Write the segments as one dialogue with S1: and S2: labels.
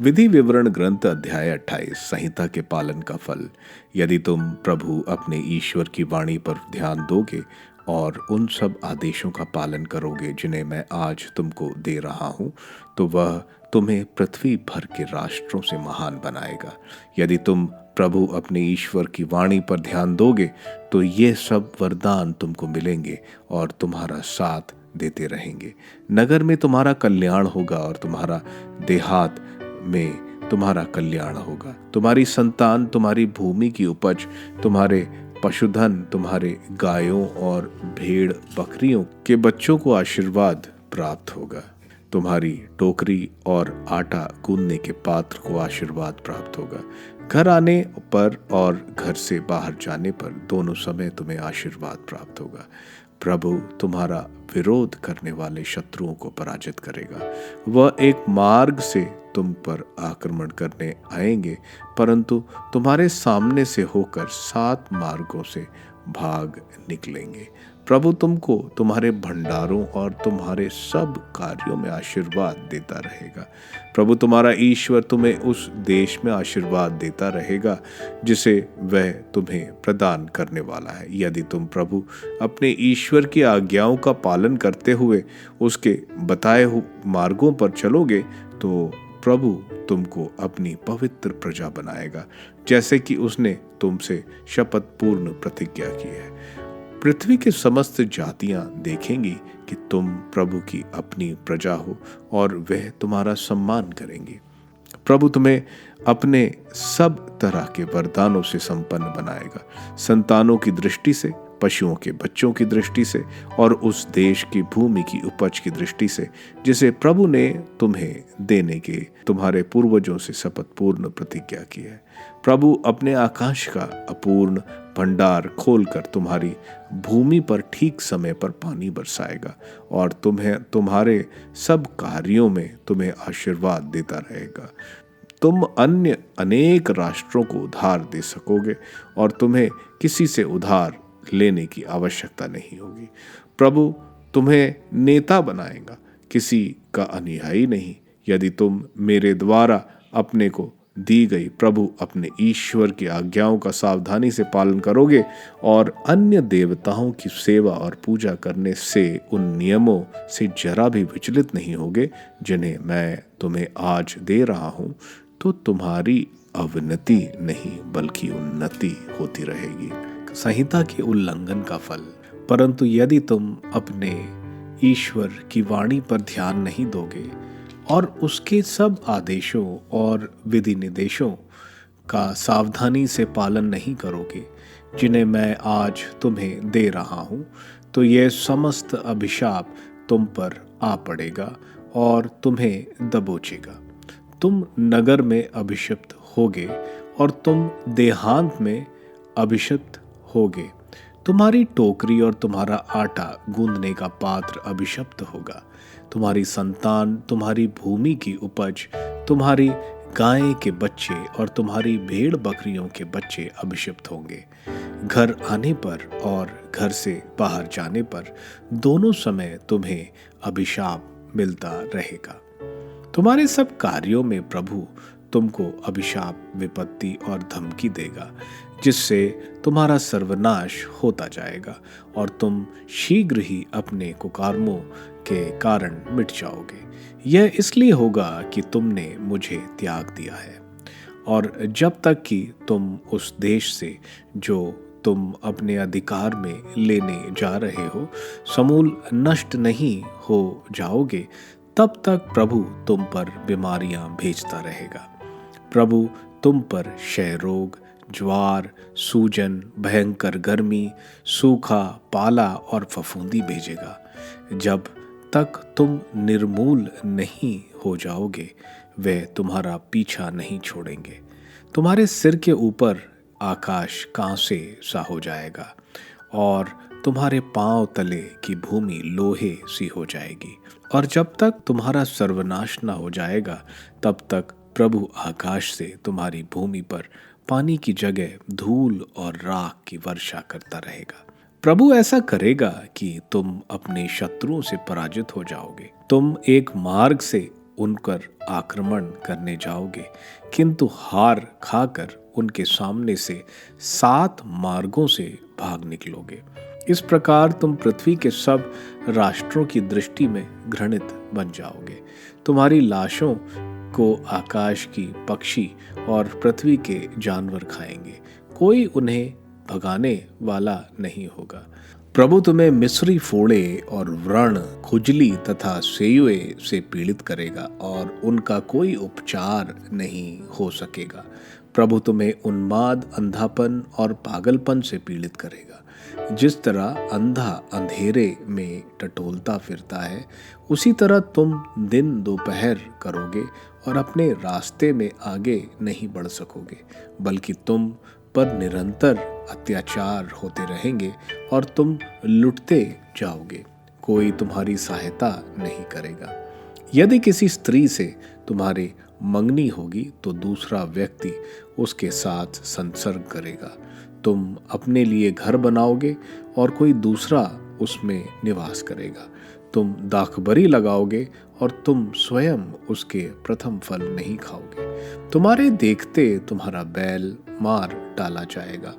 S1: विधि विवरण ग्रंथ अध्याय 28 संहिता के पालन का फल। यदि तुम प्रभु अपने ईश्वर की वाणी पर ध्यान दोगे और उन सब आदेशों का पालन करोगे जिन्हें मैं आज तुमको दे रहा हूँ, तो वह तुम्हें पृथ्वी भर के राष्ट्रों से महान बनाएगा। यदि तुम प्रभु अपने ईश्वर की वाणी पर ध्यान दोगे तो ये सब वरदान तुमको मिलेंगे और तुम्हारा साथ देते रहेंगे। नगर में तुम्हारा कल्याण होगा और तुम्हारा देहात में तुम्हारा कल्याण होगा। तुम्हारी संतान, तुम्हारी भूमि की उपज, तुम्हारे पशुधन, तुम्हारे गायों और भेड़ बकरियों के बच्चों को आशीर्वाद प्राप्त होगा। तुम्हारी टोकरी और आटा गूंदने के पात्र को आशीर्वाद प्राप्त होगा। घर आने पर और घर से बाहर जाने पर दोनों समय तुम्हें आशीर्वाद प्राप्त होगा। प्रभु तुम्हारा विरोध करने वाले शत्रुओं को पराजित करेगा। वह एक मार्ग से तुम पर आक्रमण करने आएंगे, परंतु तुम्हारे सामने से होकर 7 मार्गों से भाग निकलेंगे। प्रभु तुमको तुम्हारे भंडारों और तुम्हारे सब कार्यों में आशीर्वाद देता रहेगा। प्रभु तुम्हारा ईश्वर तुम्हें उस देश में आशीर्वाद देता रहेगा जिसे वह तुम्हें प्रदान करने वाला है। यदि तुम प्रभु अपने ईश्वर की आज्ञाओं का पालन करते हुए उसके बताए हुए मार्गों पर चलोगे तो प्रभु तुमको अपनी पवित्र प्रजा बनाएगा, जैसे कि उसने तुमसे शपथ पूर्ण प्रतिज्ञा की है। पृथ्वी के समस्त जातियां देखेंगी कि तुम प्रभु की अपनी प्रजा हो और वह तुम्हारा सम्मान करेंगी। प्रभु तुम्हें अपने सब तरह के वरदानों से संपन्न बनाएगा, संतानों की दृष्टि से, पशुओं के बच्चों की दृष्टि से और उस देश की भूमि की उपज की दृष्टि से जिसे प्रभु ने तुम्हें देने के तुम्हारे पूर्वजों से शपथ पूर्ण प्रतिज्ञा की है। प्रभु अपने आकाश का अपूर्ण भंडार खोलकर तुम्हारी भूमि पर ठीक समय पर पानी बरसाएगा और तुम्हारे सब कार्यों में तुम्हें आशीर्वाद देता रहेगा। तुम अन्य अनेक राष्ट्रों को उधार दे सकोगे और तुम्हें किसी से उधार लेने की आवश्यकता नहीं होगी। प्रभु तुम्हें नेता बनाएगा, किसी का अनुयायी नहीं। यदि तुम मेरे द्वारा अपने को दी गई प्रभु अपने ईश्वर की आज्ञाओं का सावधानी से पालन करोगे और अन्य देवताओं की सेवा और पूजा करने से उन नियमों से जरा भी विचलित नहीं होगे जिन्हें मैं तुम्हें आज दे रहा हूं, तो तुम्हारी अवनति नहीं बल्कि उन्नति होती रहेगी। संहिता के उल्लंघन का फल। परंतु यदि तुम अपने ईश्वर की वाणी पर ध्यान नहीं दोगे और उसके सब आदेशों और विधि निर्देशों का सावधानी से पालन नहीं करोगे जिन्हें मैं आज तुम्हें दे रहा हूं, तो यह समस्त अभिशाप तुम पर आ पड़ेगा और तुम्हें दबोचेगा। तुम नगर में अभिषिक्त होगे और तुम देहांत में अभिषिक्त होगे। तुम्हारी टोकरी और तुम्हारा आटा गूंदने का पात्र अभिशप्त होगा। तुम्हारी संतान, तुम्हारी भूमि की उपज, तुम्हारी गाय के बच्चे और तुम्हारी भेड़ बकरियों के बच्चे अभिशप्त होंगे। घर आने पर और घर से बाहर जाने पर दोनों समय तुम्हें अभिशाप मिलता रहेगा। तुम्हारे सब कार्यों में प्रभु तुमको अभिशाप, विपत्ति और धमकी देगा, जिससे तुम्हारा सर्वनाश होता जाएगा और तुम शीघ्र ही अपने कुकर्मों के कारण मिट जाओगे। यह इसलिए होगा कि तुमने मुझे त्याग दिया है और जब तक कि तुम उस देश से जो तुम अपने अधिकार में लेने जा रहे हो समूल नष्ट नहीं हो जाओगे, तब तक प्रभु तुम पर बीमारियां भेजता रहेगा। प्रभु तुम पर क्षय रोग, ज्वार, सूजन, भयंकर गर्मी, सूखा, पाला और फफूंदी भेजेगा। जब तक तुम निर्मूल नहीं हो जाओगे वे तुम्हारा पीछा नहीं छोड़ेंगे। तुम्हारे सिर के ऊपर आकाश कांसे सा हो जाएगा और तुम्हारे पांव तले की भूमि लोहे सी हो जाएगी। और जब तक तुम्हारा सर्वनाश न हो जाएगा तब तक प्रभु आकाश से तुम्हारी भूमि पर पानी की जगह धूल और राख की वर्षा करता रहेगा। प्रभु ऐसा करेगा कि तुम अपने शत्रुओं से पराजित हो जाओगे। तुम एक मार्ग से उन पर आक्रमण करने जाओगे, किंतु हार खाकर उनके सामने से 7 मार्गों से भाग निकलोगे। इस प्रकार तुम पृथ्वी के सब राष्ट्रों की दृष्टि में घृणित बन जाओगे। तुम्हारी लाशों को आकाश की पक्षी और पृथ्वी के जानवर खाएंगे, कोई उन्हें भगाने वाला नहीं होगा। प्रभु तुम्हें मिस्री फोड़े और व्रण, खुजली तथा सेयुए से पीड़ित करेगा और उनका कोई उपचार नहीं हो सकेगा। प्रभु तुम्हें उन्माद, अंधापन और पागलपन से पीड़ित करेगा। जिस तरह अंधा अंधेरे में टटोलता फिरता है, उसी तरह तुम दिन दोपहर करोगे और अपने रास्ते में आगे नहीं बढ़ सकोगे, बल्कि तुम पर निरंतर अत्याचार होते रहेंगे और तुम लुटते जाओगे। कोई तुम्हारी सहायता नहीं करेगा। यदि किसी स्त्री से तुम्हारी मंगनी होगी तो दूसरा व्यक्ति उसके साथ संसर्ग करेगा। तुम अपने लिए घर बनाओगे और कोई दूसरा उसमें निवास करेगा। तुम दाखबरी लगाओगे और तुम स्वयं उसके प्रथम फल नहीं खाओगे। तुम्हारे देखते तुम्हारा बैल मार डाला जाएगा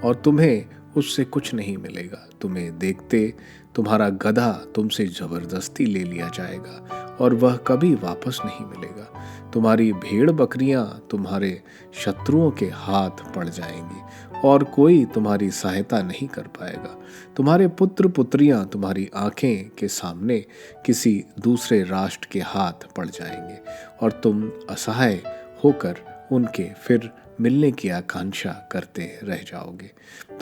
S1: और तुम्हें उससे कुछ नहीं मिलेगा। तुम्हें देखते तुम्हारा गधा तुमसे जबरदस्ती ले लिया जाएगा और वह कभी वापस नहीं मिलेगा। तुम्हारी भेड़ बकरियां तुम्हारे शत्रुओं के हाथ पड़ जाएंगी और कोई तुम्हारी सहायता नहीं कर पाएगा। तुम्हारे पुत्र पुत्रियां तुम्हारी आंखें के सामने किसी दूसरे राष्ट्र के हाथ पड़ जाएंगे और तुम असहाय होकर उनके फिर मिलने की आकांक्षा करते रह जाओगे।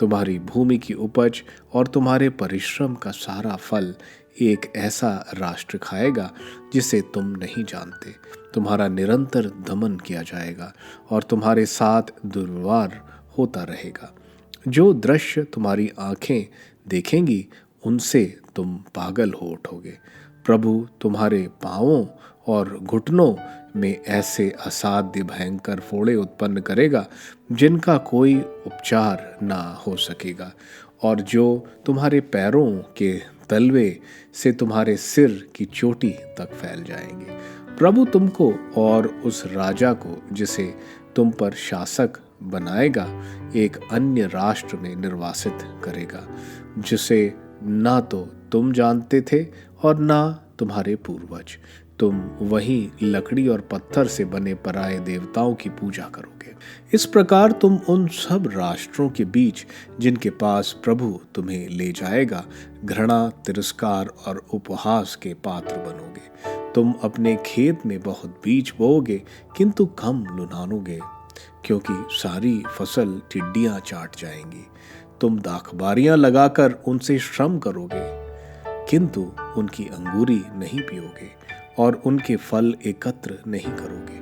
S1: तुम्हारी भूमि की उपज और तुम्हारे परिश्रम का सारा फल एक ऐसा राष्ट्र खाएगा जिसे तुम नहीं जानते। तुम्हारा निरंतर दमन किया जाएगा और तुम्हारे साथ दुर्व्यवहार होता रहेगा। जो दृश्य तुम्हारी आंखें देखेंगी उनसे तुम पागल हो उठोगे। प्रभु तुम्हारे पांवों और घुटनों में ऐसे असाध्य भयंकर फोड़े उत्पन्न करेगा जिनका कोई उपचार ना हो सकेगा, और जो तुम्हारे पैरों के तलवे से तुम्हारे सिर की चोटी तक फैल जाएंगे। प्रभु तुमको और उस राजा को जिसे तुम पर शासक बनाएगा एक अन्य राष्ट्र में निर्वासित करेगा, जिसे ना तो तुम जानते थे और ना तुम्हारे पूर्वज। तुम वहीं लकड़ी और पत्थर से बने पराये देवताओं की पूजा करोगे। इस प्रकार तुम उन सब राष्ट्रों के बीच जिनके पास प्रभु तुम्हें ले जाएगा घृणा, तिरस्कार और उपहास के पात्र बनोगे। तुम अपने खेत में बहुत बीज बोओगे किंतु कम लुनानोगे, क्योंकि सारी फसल टिड्डियां चाट जाएंगी। तुम दाखबारियां लगाकर उनसे श्रम करोगे किंतु उनकी अंगूरी नहीं पियोगे और उनके फल एकत्र नहीं करोगे,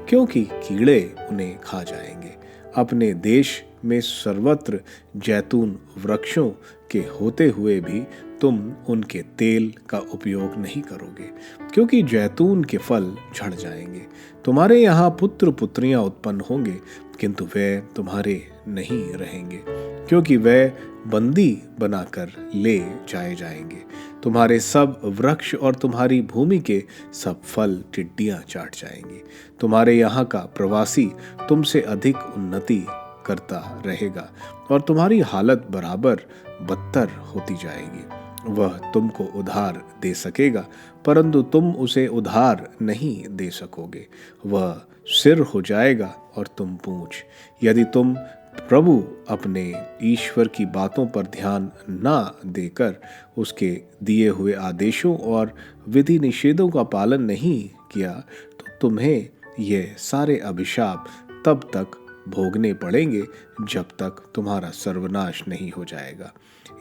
S1: क्योंकि कीड़े उन्हें खा जाएंगे। अपने देश में सर्वत्र जैतून वृक्षों के होते हुए भी तुम उनके तेल का उपयोग नहीं करोगे, क्योंकि जैतून के फल झड़ जाएंगे। तुम्हारे यहाँ पुत्र पुत्रियां उत्पन्न होंगे किंतु वे तुम्हारे नहीं रहेंगे, क्योंकि वे बंदी बनाकर ले जाए जाएंगे। तुम्हारे सब वृक्ष और तुम्हारी भूमि के सब फल टिड्डियां चाट जाएंगी। तुम्हारे यहाँ का प्रवासी तुमसे अधिक उन्नति करता रहेगा और तुम्हारी हालत बराबर बदतर होती जाएगी। वह तुमको उधार दे सकेगा परंतु तुम उसे उधार नहीं दे सकोगे। वह सिर हो जाएगा और तुम पूंछ। यदि तुम प्रभु अपने ईश्वर की बातों पर ध्यान ना देकर उसके दिए हुए आदेशों और विधि निषेधों का पालन नहीं किया तो तुम्हें ये सारे अभिशाप तब तक भोगने पड़ेंगे जब तक तुम्हारा सर्वनाश नहीं हो जाएगा।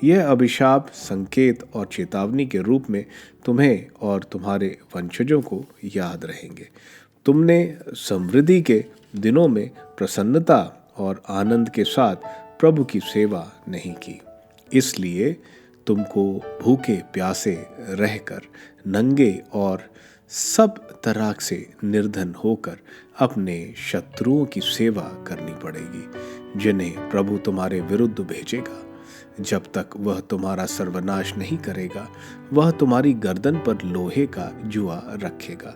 S1: यह अभिशाप संकेत और चेतावनी के रूप में तुम्हें और तुम्हारे वंशजों को याद रहेंगे। तुमने समृद्धि के दिनों में प्रसन्नता और आनंद के साथ प्रभु की सेवा नहीं की, इसलिए तुमको भूखे प्यासे रहकर, नंगे और सब तरह से निर्धन होकर अपने शत्रुओं की सेवा करनी पड़ेगी, जिन्हें प्रभु तुम्हारे विरुद्ध भेजेगा। जब तक वह तुम्हारा सर्वनाश नहीं करेगा, वह तुम्हारी गर्दन पर लोहे का जुआ रखेगा।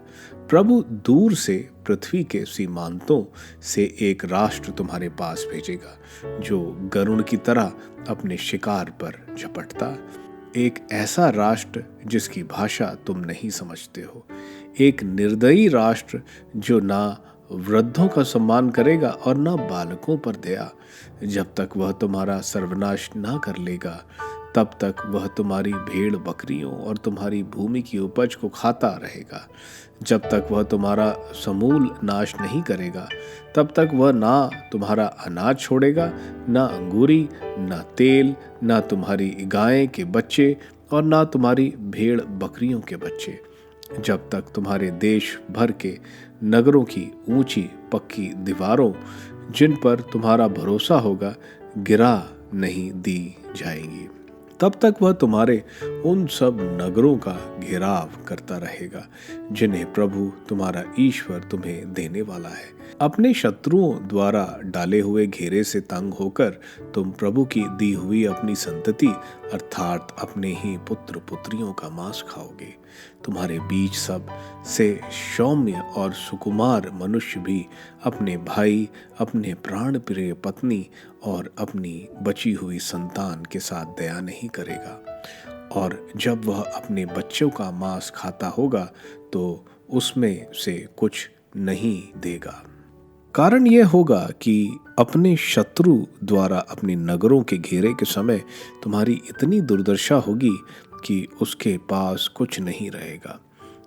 S1: प्रभु दूर से पृथ्वी के सीमांतों से एक राष्ट्र तुम्हारे पास भेजेगा, जो गरुड़ की तरह अपने शिकार पर झपटता, एक ऐसा राष्ट्र जिसकी भाषा तुम नहीं समझते हो, एक निर्दयी राष्ट्र जो ना वृद्धों का सम्मान करेगा और ना बालकों पर दया। जब तक वह तुम्हारा सर्वनाश ना कर लेगा, तब तक वह तुम्हारी भेड़ बकरियों और तुम्हारी भूमि की उपज को खाता रहेगा। जब तक वह तुम्हारा समूल नाश नहीं करेगा, तब तक वह ना तुम्हारा अनाज छोड़ेगा, ना अंगूरी, ना तेल, ना तुम्हारी गाय के बच्चे और ना तुम्हारी भेड़ बकरियों के बच्चे। जब तक तुम्हारे देश भर के नगरों की ऊंची पक्की दीवारों, जिन पर तुम्हारा भरोसा होगा, गिरा नहीं दी जाएंगी, तब तक वह तुम्हारे उन सब नगरों का घेराव करता रहेगा जिन्हें प्रभु तुम्हारा ईश्वर तुम्हें देने वाला है। अपने शत्रुओं द्वारा डाले हुए घेरे से तंग होकर तुम प्रभु की दी हुई अपनी संतति अर्थात अपने ही पुत्र पुत्रियों का मांस खाओगे। तुम्हारे बीच सब से सौम्य और सुकुमार मनुष्य भी अपने भाई, अपने प्राण प्रिय पत्नी और अपनी बची हुई संतान के साथ दया नहीं करेगा, और जब वह अपने बच्चों का मांस खाता होगा तो उसमें से कुछ नहीं देगा। कारण यह होगा कि अपने शत्रु द्वारा अपने नगरों के घेरे के समय तुम्हारी इतनी दुर्दशा होगी कि उसके पास कुछ नहीं रहेगा।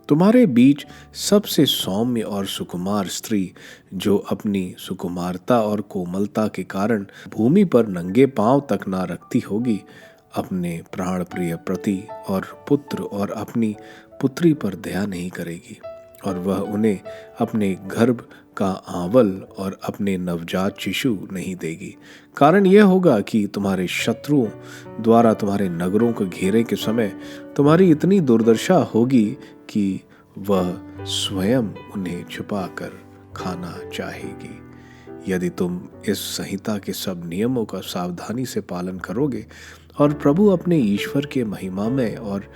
S1: तुम्हारे बीच सबसे सौम्य और सुकुमार स्त्री, जो अपनी सुकुमारता और कोमलता के कारण भूमि पर नंगे पांव तक ना रखती होगी, अपने प्राण प्रिय पति और पुत्र और अपनी पुत्री पर दया नहीं करेगी, और वह उन्हें अपने गर्भ का आंवल और अपने नवजात शिशु नहीं देगी। कारण यह होगा कि तुम्हारे शत्रुओं द्वारा तुम्हारे नगरों को घेरे के समय तुम्हारी इतनी दुर्दशा होगी कि वह स्वयं उन्हें छुपाकर खाना चाहेगी। यदि तुम इस संहिता के सब नियमों का सावधानी से पालन करोगे और प्रभु अपने ईश्वर के महिमामय और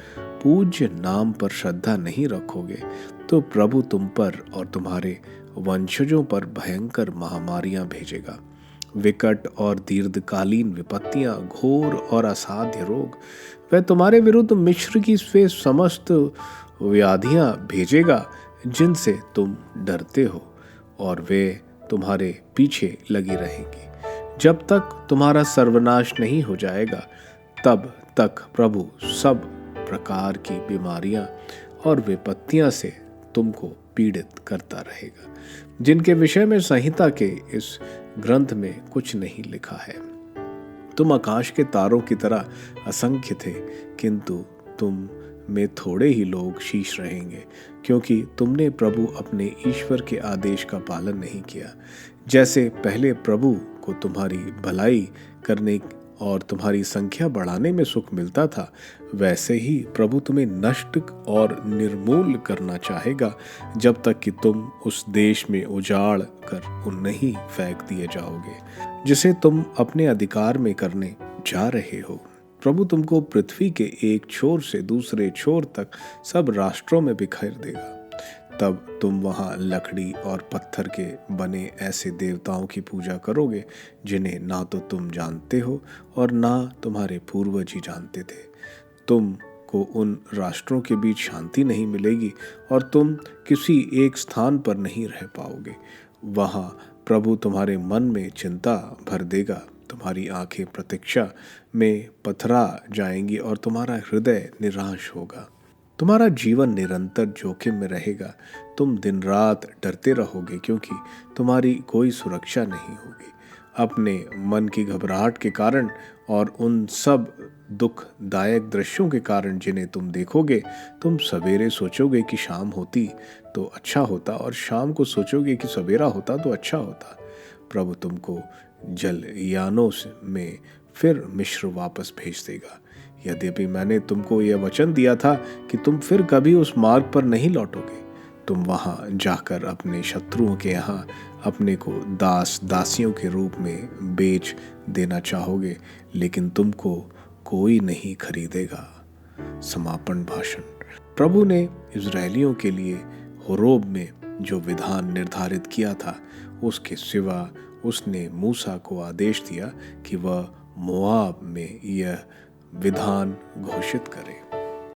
S1: पूज्य नाम पर श्रद्धा नहीं रखोगे, तो प्रभु तुम पर और तुम्हारे वंशजों पर भयंकर महामारियां भेजेगा। विकट और दीर्घकालीन विपत्तियां, घोर और असाध्य रोग, वह तुम्हारे विरुद्ध मिस्र की वे समस्त व्याधियां भेजेगा जिनसे तुम डरते हो, और वे तुम्हारे पीछे लगी रहेंगी। जब तक तुम्हारा सर्वनाश नहीं हो जाएगा, तब तक प्रभु सब प्रकार की बीमारियां और विपत्तियां से तुमको पीड़ित करता रहेगा, जिनके विषय में संहिता के इस ग्रंथ में कुछ नहीं लिखा है। तुम आकाश के तारों की तरह असंख्य थे, किंतु तुम में थोड़े ही लोग शीश रहेंगे, क्योंकि तुमने प्रभु अपने ईश्वर के आदेश का पालन नहीं किया। जैसे पहले प्रभु को तुम्हारी भलाई करने और तुम्हारी संख्या बढ़ाने में सुख मिलता था, वैसे ही प्रभु तुम्हें नष्ट और निर्मूल करना चाहेगा, जब तक कि तुम उस देश में उजाड़ कर उन्हें ही फेंक दिए जाओगे जिसे तुम अपने अधिकार में करने जा रहे हो। प्रभु तुमको पृथ्वी के एक छोर से दूसरे छोर तक सब राष्ट्रों में बिखेर देगा। तब तुम वहां लकड़ी और पत्थर के बने ऐसे देवताओं की पूजा करोगे जिन्हें ना तो तुम जानते हो और ना तुम्हारे पूर्वज ही जानते थे। तुमको उन राष्ट्रों के बीच शांति नहीं मिलेगी और तुम किसी एक स्थान पर नहीं रह पाओगे। वहां प्रभु तुम्हारे मन में चिंता भर देगा, तुम्हारी आंखें प्रतीक्षा में पथरा जाएंगी और तुम्हारा हृदय निराश होगा। तुम्हारा जीवन निरंतर जोखिम में रहेगा। तुम दिन रात डरते रहोगे, क्योंकि तुम्हारी कोई सुरक्षा नहीं होगी। अपने मन की घबराहट के कारण और उन सब दुखदायक दृश्यों के कारण जिन्हें तुम देखोगे, तुम सवेरे सोचोगे कि शाम होती तो अच्छा होता, और शाम को सोचोगे कि सवेरा होता तो अच्छा होता। प्रभु तुमको जलयानों में फिर मिस्र वापस भेज देगा। यद्यपि मैंने तुमको यह वचन दिया था कि तुम फिर कभी उस मार्ग पर नहीं लौटोगे, तुम वहाँ जाकर अपने शत्रुओं के यहाँ अपने को दास दासियों के रूप में बेच देना चाहोगे, लेकिन तुमको कोई नहीं खरीदेगा। समापन भाषण। प्रभु ने इज़राइलियों के लिए होरेब में जो विधान निर्धारित किया था, उसके सिवा उसने मूसा को आदेश दिया कि वह मोआब में यह विधान घोषित करे।